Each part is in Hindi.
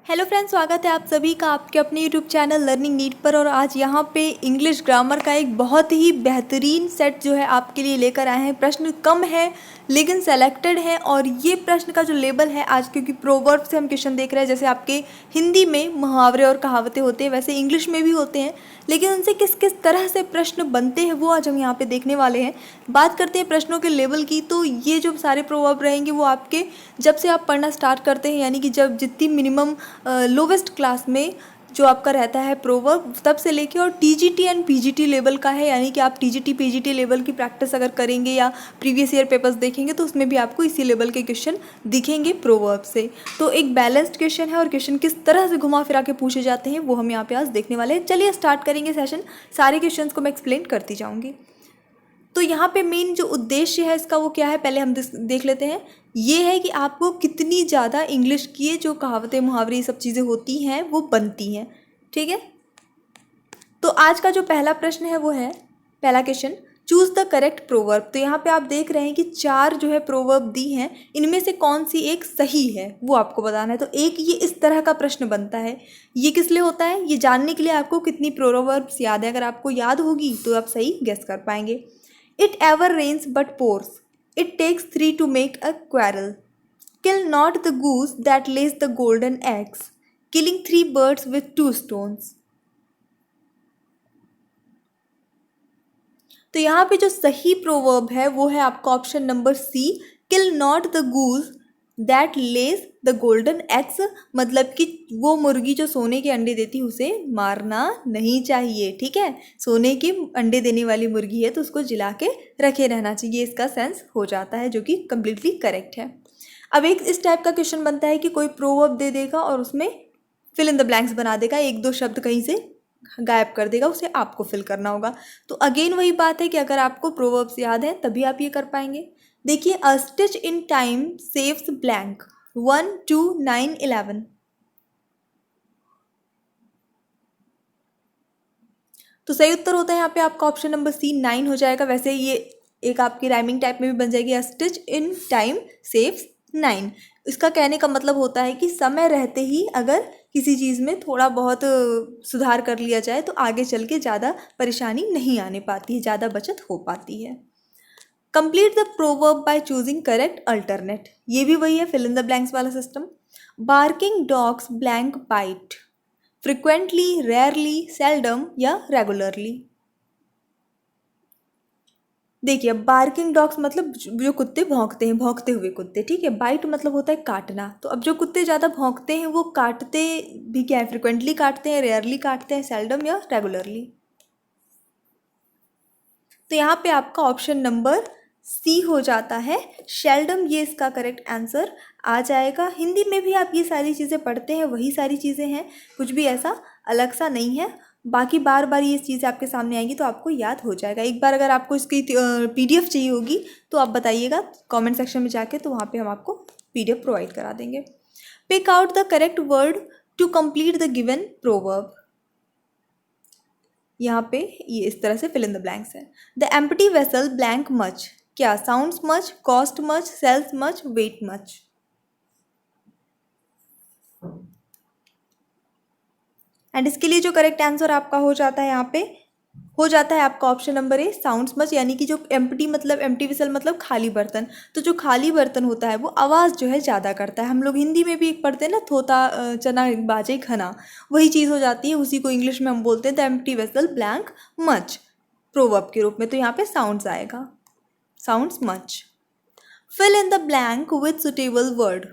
हेलो फ्रेंड्स, स्वागत है आप सभी का आपके अपने यूट्यूब चैनल लर्निंग नीड पर। और आज यहाँ पे इंग्लिश ग्रामर का एक बहुत ही बेहतरीन सेट जो है आपके लिए लेकर आए हैं। प्रश्न कम है लेकिन सेलेक्टेड है। और ये प्रश्न का जो लेबल है आज, क्योंकि प्रोवर्ब से हम क्वेश्चन देख रहे हैं, जैसे आपके हिंदी में मुहावरे और कहावतें होते हैं वैसे इंग्लिश में भी होते हैं, लेकिन उनसे किस किस तरह से प्रश्न बनते हैं वो आज हम यहाँ पे देखने वाले हैं। बात करते हैं प्रश्नों के लेवल की, तो ये जो सारे प्रोवर्ब रहेंगे वो आपके जब से आप पढ़ना स्टार्ट करते हैं, यानी कि जब जितनी मिनिमम लोवेस्ट क्लास में जो आपका रहता है प्रोवर्ब, तब से लेके और टीजीटी एंड पीजीटी लेवल का है। यानी कि आप टीजीटी पीजीटी लेवल की प्रैक्टिस अगर करेंगे या प्रीवियस ईयर पेपर्स देखेंगे तो उसमें भी आपको इसी लेवल के क्वेश्चन दिखेंगे प्रोवर्ब से। तो एक बैलेंस्ड क्वेश्चन है और क्वेश्चन किस तरह से घुमा फिरा के पूछे जाते हैं वो हम यहाँ पे आज देखने वाले हैं। चलिए स्टार्ट करेंगे सेशन। सारे क्वेश्चन को मैं एक्सप्लेन करती जाऊँगी। तो यहाँ पे मेन जो उद्देश्य है इसका वो क्या है, पहले हम देख लेते हैं। ये है कि आपको कितनी ज़्यादा इंग्लिश की जो कहावतें मुहावरे ये सब चीज़ें होती हैं वो बनती हैं। ठीक है, तो आज का जो पहला प्रश्न है वो है, पहला question, choose the correct proverb. तो यहाँ पे आप देख रहे हैं कि चार जो है प्रोवर्ब दी हैं, इनमें से कौन सी एक सही है वो आपको बताना है। तो एक ये इस तरह का प्रश्न बनता है। ये किस लिए होता है, ये जानने के लिए आपको कितनी प्रोवर्ब्स याद है। अगर आपको याद होगी तो आप सही गेस कर पाएंगे। It ever rains but pours. It takes three to make a quarrel. Kill not the goose that lays the golden eggs, killing three birds with two stones. तो यहाँ पे जो सही प्रोवर्ब है वो है आपका option number C, kill not the goose that lays the golden eggs. मतलब कि वो मुर्गी जो सोने के अंडे देती है उसे मारना नहीं चाहिए। ठीक है, सोने के अंडे देने वाली मुर्गी है तो उसको जिला के रखे रहना चाहिए, इसका सेंस हो जाता है, जो कि कम्प्लीटली करेक्ट है। अब एक इस टाइप का क्वेश्चन बनता है कि कोई प्रोवर्ब दे देगा और उसमें फिल इन द ब्लैंक्स बना देगा, एक दो शब्द कहीं से गायब कर देगा, उसे आपको फिल करना होगा। तो अगेन वही बात है कि अगर आपको प्रोवर्ब्स याद है तभी आप ये कर पाएंगे। देखिए, अ stitch in time saves blank 1 2 9 11। तो सही उत्तर होता है यहाँ पे आपका ऑप्शन नंबर सी 9 हो जाएगा। वैसे ये एक आपकी राइमिंग टाइप में भी बन जाएगी, अ स्टिच इन टाइम सेव्स 9। इसका कहने का मतलब होता है कि समय रहते ही अगर किसी चीज़ में थोड़ा बहुत सुधार कर लिया जाए तो आगे चल के ज़्यादा परेशानी नहीं आने पाती है, ज़्यादा बचत हो पाती है। Complete the proverb by choosing correct alternate. ये भी वही है, फिल इन द ब्लैंक्स वाला system. Barking dogs blank bite, frequently, rarely, seldom या रेगुलरली। देखिए, बार्किंग डॉग्स मतलब जो कुत्ते भौंकते हैं, भौंकते हुए कुत्ते। ठीक है, बाइट मतलब होता है काटना। तो अब जो कुत्ते ज़्यादा भौंकते हैं वो काटते भी क्या है, फ्रिक्वेंटली काटते हैं, रेयरली काटते हैं, सेल्डम या रेगुलरली। तो यहाँ पे आपका ऑप्शन नंबर सी हो जाता है, शेल्डम, ये इसका करेक्ट आंसर आ जाएगा। हिंदी में भी आप ये सारी चीज़ें पढ़ते हैं, वही सारी चीज़ें हैं, कुछ भी ऐसा अलग सा नहीं है। बाकी बार बार ये चीज़ें आपके सामने आएंगी तो आपको याद हो जाएगा। एक बार अगर आपको इसकी पीडीएफ चाहिए होगी तो आप बताइएगा कमेंट सेक्शन में जाके, तो वहाँ पे हम आपको पीडीएफ प्रोवाइड करा देंगे। Pick out the correct word to complete the given proverb. यहाँ पे ये इस तरह से फिल इन द ब्लैंक्स है। The empty vessel blank much, क्या, sounds much, cost much, sells much, weight much. And इसके लिए जो करेक्ट आंसर आपका हो जाता है यहाँ पे हो जाता है आपका option number A, sounds much. यानी कि जो एम्प्टी मतलब एम्प्टी वेसल मतलब खाली बर्तन। तो जो खाली बर्तन होता है वो आवाज़ जो है ज़्यादा करता है। हम लोग हिंदी में भी एक पढ़ते हैं ना, थोता चना बाजे खना, वही चीज़ हो जाती है। उसी को इंग्लिश में हम बोलते हैं the empty vessel blank much proverb के रूप में। तो यहाँ पे साउंड्स आएगा, sounds much. Fill in the blank with suitable word,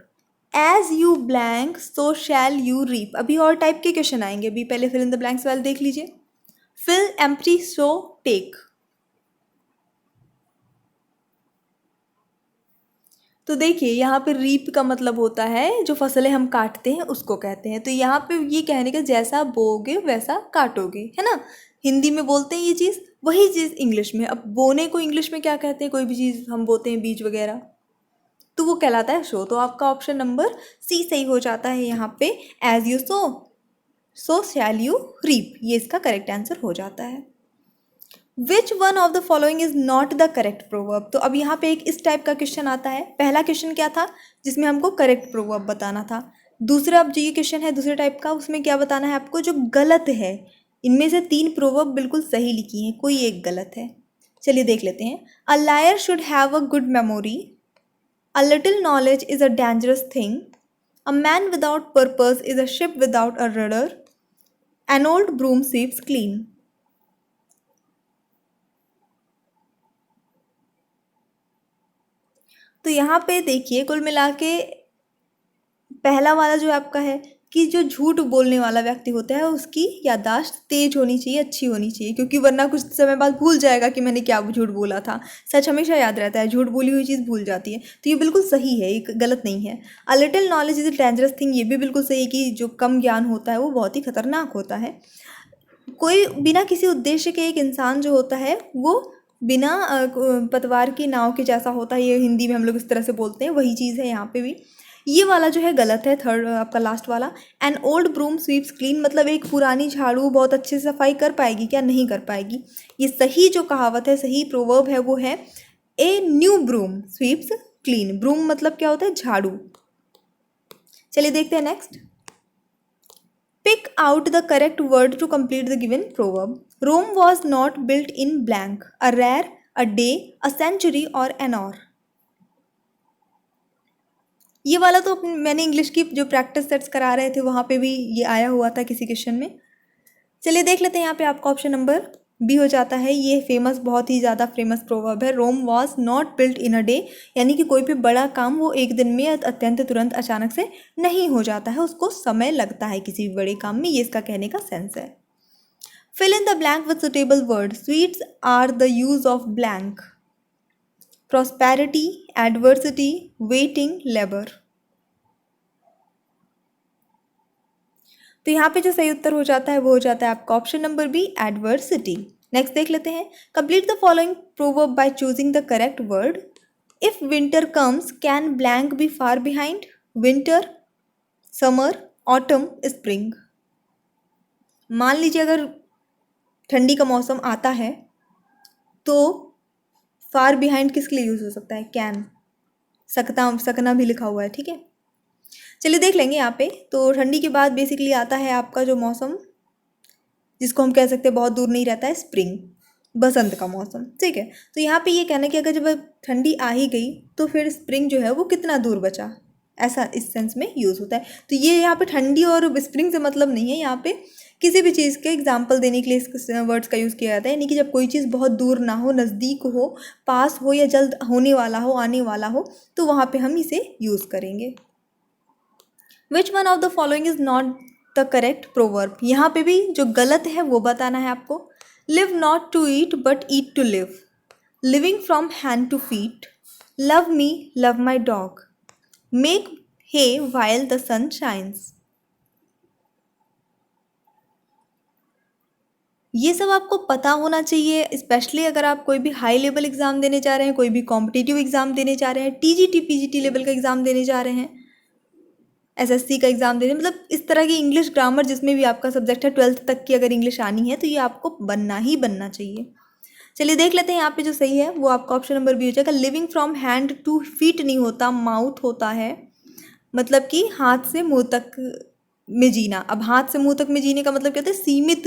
as you blank so shall you reap. अभी और टाइप के क्वेश्चन आएंगे, अभी पहले फिल इन द ब्लैंक्स वाले देख लीजिए। Fill empty so take. तो देखिए, यहाँ पे रीप का मतलब होता है जो फसलें हम काटते हैं उसको कहते हैं। तो यहाँ पे ये कहने का, जैसा बोओगे वैसा काटोगे, है ना। हिंदी में बोलते हैं ये चीज़, वही चीज़ इंग्लिश में। अब बोने को इंग्लिश में क्या कहते हैं, कोई भी चीज़ हम बोते हैं बीज वगैरह, तो वो कहलाता है शो। तो आपका ऑप्शन नंबर सी सही हो जाता है यहाँ पे, as you sow so shall you reap, ये इसका करेक्ट आंसर हो जाता है। Which one of the following is not the correct proverb. तो अब यहाँ पे एक इस टाइप का क्वेश्चन आता है। पहला क्वेश्चन क्या था जिसमें हमको करेक्ट प्रोवर्ब बताना था, दूसरा अब जो ये क्वेश्चन है दूसरे टाइप का, उसमें क्या बताना है आपको जो गलत है। इनमें से 3 प्रोवर्ब बिल्कुल सही लिखी हैं, कोई एक गलत है। चलिए देख लेते हैं। A liar should have a good memory, a little knowledge is a dangerous thing, a man without purpose is a ship without a rudder, an old broom sweeps clean. तो यहाँ पे देखिए कुल मिला के पहला वाला जो आपका है कि जो झूठ बोलने वाला व्यक्ति होता है उसकी याददाश्त तेज होनी चाहिए, अच्छी होनी चाहिए, क्योंकि वरना कुछ समय बाद भूल जाएगा कि मैंने क्या झूठ बोला था। सच हमेशा याद रहता है, झूठ बोली हुई चीज़ भूल जाती है। तो ये बिल्कुल सही है, एक गलत नहीं है। अ little knowledge is a dangerous thing, ये भी बिल्कुल सही है कि जो कम ज्ञान होता है वो बहुत ही खतरनाक होता है। कोई बिना किसी उद्देश्य के एक इंसान जो होता है वो बिना पतवार की नाव के जैसा होता है, ये हिंदी में हम लोग इस तरह से बोलते हैं, वही चीज़ है यहाँ पे भी। ये वाला जो है गलत है, थर्ड आपका लास्ट वाला। An old broom sweeps clean, मतलब एक पुरानी झाड़ू बहुत अच्छे से सफाई कर पाएगी क्या? नहीं कर पाएगी। ये सही जो कहावत है, सही प्रोवर्ब है वो है a new broom sweeps clean. Broom मतलब क्या होता है? झाड़ू। चलिए देखते हैं next. Pick out the correct word to complete the given proverb. Rome was not built in blank, a rare, a day, a century or an hour. ये वाला तो मैंने इंग्लिश की जो प्रैक्टिस सेट्स करा रहे थे वहाँ पे भी ये आया हुआ था किसी क्वेश्चन में। चलिए देख लेते हैं, यहाँ पे आपका ऑप्शन नंबर बी हो जाता है। ये फेमस, बहुत ही ज़्यादा फेमस प्रोवर्ब है। Rome was not built in a day, यानी कि कोई भी बड़ा काम वो एक दिन में अत्यंत तुरंत अचानक से नहीं हो जाता है, उसको समय लगता है किसी भी बड़े काम में, ये इसका कहने का सेंस है। Fill in the blank with suitable word. Sweets are the use of blank. Prosperity, adversity, waiting, labor. तो यहाँ पे जो सही उत्तर हो जाता है वो हो जाता है आपका option number B, adversity. Next देख लेते हैं। Complete the following proverb by choosing the correct word. If winter comes can blank be far behind? Winter, summer, autumn, spring. मान लीजिए अगर ठंडी का मौसम आता है तो फार बिहाइंड किसके लिए यूज़ हो सकता है? कैन, सकता, सकना भी लिखा हुआ है, ठीक है। चलिए देख लेंगे यहाँ पे। तो ठंडी के बाद बेसिकली आता है आपका जो मौसम, जिसको हम कह सकते हैं बहुत दूर नहीं रहता है, स्प्रिंग, बसंत का मौसम, ठीक है। तो यहाँ पे ये कहना है कि अगर जब ठंडी आ ही गई तो फिर स्प्रिंग जो है वो कितना दूर बचा, ऐसा इस सेंस में यूज़ होता है। तो ये यहाँ पे ठंडी और स्प्रिंग से मतलब नहीं है, यहाँ पे किसी भी चीज़ के एग्जाम्पल देने के लिए इस वर्ड्स का यूज़ किया जाता है। यानी कि जब कोई चीज़ बहुत दूर ना हो, नज़दीक हो, पास हो या जल्द होने वाला हो, आने वाला हो, तो वहाँ पे हम इसे यूज़ करेंगे। विच one of the following is not the correct proverb? यहाँ पे भी जो गलत है वो बताना है आपको। Live not to eat but eat to live, living from hand to feet, love me love my dog, make hay while the sun shines. ये सब आपको पता होना चाहिए, स्पेशली अगर आप कोई भी हाई लेवल एग्जाम देने जा रहे हैं, कोई भी कॉम्पिटिटिव एग्जाम देने जा रहे हैं, टीजीटी पीजीटी लेवल का एग्जाम देने जा रहे हैं, एसएससी का एग्जाम देने, मतलब इस तरह की इंग्लिश ग्रामर जिसमें भी आपका सब्जेक्ट है, 12th तक की अगर इंग्लिश आनी है तो ये आपको बनना ही बनना चाहिए। चलिए देख लेते हैं यहाँ पे जो सही है वो आपका ऑप्शन नंबर बी हो जाएगा। Living from hand to feet नहीं होता, माउथ होता है, मतलब कि हाथ से मुंह तक में जीना। अब हाथ से मुंह तक में जीने का मतलब क्या होता है? सीमित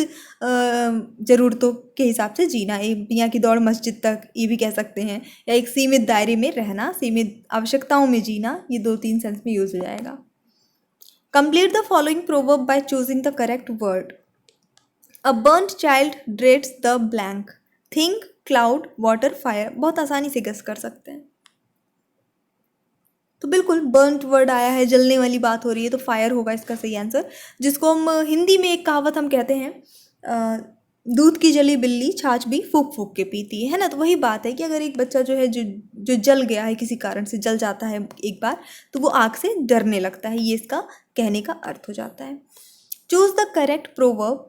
ज़रूरतों के हिसाब से जीना, एक पिया की दौड़ मस्जिद तक, ये भी कह सकते हैं, या एक सीमित दायरे में रहना, सीमित आवश्यकताओं में जीना, ये 2-3 सेंस में यूज़ हो जाएगा। Complete the following proverb by choosing the correct word. A burnt child dreads the blank. Think, cloud, water, fire. बहुत आसानी से गेस कर सकते हैं। तो बिल्कुल बर्न्ट वर्ड आया है, जलने वाली बात हो रही है, तो फायर होगा इसका सही आंसर। जिसको हम हिंदी में एक कहावत हम कहते हैं, दूध की जली बिल्ली छाछ भी फूक फूक के पीती है ना। तो वही बात है कि अगर एक बच्चा जो है जो जल गया है, किसी कारण से जल जाता है एक बार, तो वो आग से डरने लगता है, ये इसका कहने का अर्थ हो जाता है। Choose the correct proverb.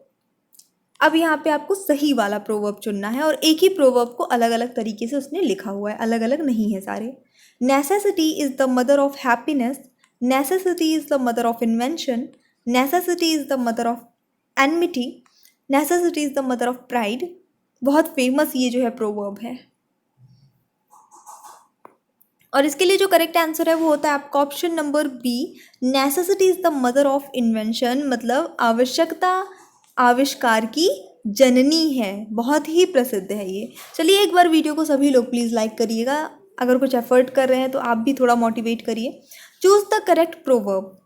अब यहाँ पे आपको सही वाला प्रोवर्ब चुनना है, और एक ही प्रोवर्ब को अलग अलग तरीके से उसने लिखा हुआ है, अलग अलग नहीं है सारे। Necessity is the mother of happiness, necessity is the mother of invention, necessity is the mother of enmity, necessity is the mother of pride. बहुत फेमस ये जो है प्रोवर्ब है। और इसके लिए जो करेक्ट आंसर है वो होता है आपका option number B, necessity is the mother of invention, मतलब आवश्यकता आविष्कार की जननी है। बहुत ही प्रसिद्ध है ये। चलिए एक बार वीडियो को सभी लोग प्लीज़ लाइक करिएगा, अगर कुछ एफर्ट कर रहे हैं तो आप भी थोड़ा मोटिवेट करिए। Choose the correct proverb.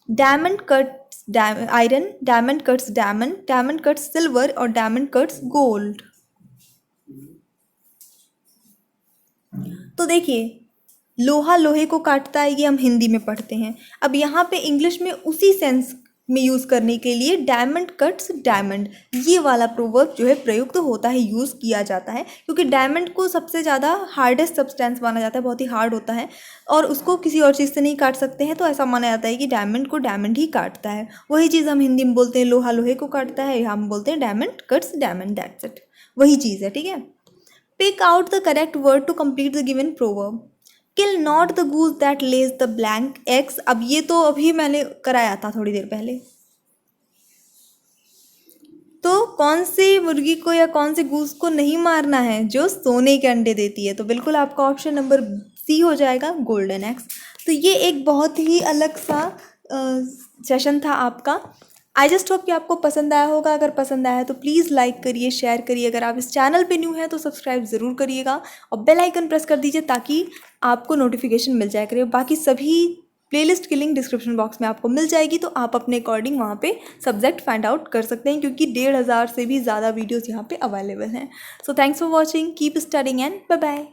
Diamond cuts iron, diamond cuts diamond, diamond cuts silver और डायमंड कट्स गोल्ड। तो देखिए, लोहा लोहे को काटता है, ये हम हिंदी में पढ़ते हैं। अब यहाँ पे इंग्लिश में उसी सेंस में यूज़ करने के लिए डायमंड कट्स डायमंड, ये वाला प्रोवर्ब जो है प्रयुक्त होता है, यूज़ किया जाता है, क्योंकि डायमंड को सबसे ज़्यादा हार्डेस्ट सब्सटेंस माना जाता है, बहुत ही हार्ड होता है और उसको किसी और चीज़ से नहीं काट सकते हैं, तो ऐसा माना जाता है कि डायमंड को डायमंड ही काटता है। वही चीज़ हम हिंदी में बोलते हैं लोहा लोहे को काटता है, हम बोलते हैं diamond cuts diamond, that's it, वही चीज़ है, ठीक है। Pick out the correct word to complete the given proverb. Kill not the goose that lays the blank eggs. अब ये तो अभी मैंने कराया था थोड़ी देर पहले। तो कौन सी मुर्गी को या कौन से गूज को नहीं मारना है? जो सोने के अंडे देती है। तो बिल्कुल आपका ऑप्शन नंबर सी हो जाएगा, गोल्डन एग्स। तो ये एक बहुत ही अलग सा सेशन था आपका। आई जस्ट होप कि आपको पसंद आया होगा। अगर पसंद आया है तो प्लीज़ लाइक करिए, शेयर करिए। अगर आप इस चैनल पे न्यू हैं तो सब्सक्राइब ज़रूर करिएगा और बेल आइकन प्रेस कर दीजिए ताकि आपको नोटिफिकेशन मिल जाया करे। बाकी सभी प्लेलिस्ट की लिंक डिस्क्रिप्शन बॉक्स में आपको मिल जाएगी, तो आप अपने अकॉर्डिंग वहाँ पे सब्जेक्ट फाइंड आउट कर सकते हैं, क्योंकि 1500 से भी ज़्यादा वीडियोज़ यहाँ पे अवेलेबल हैं। So thanks for watching, keep studying and bye bye.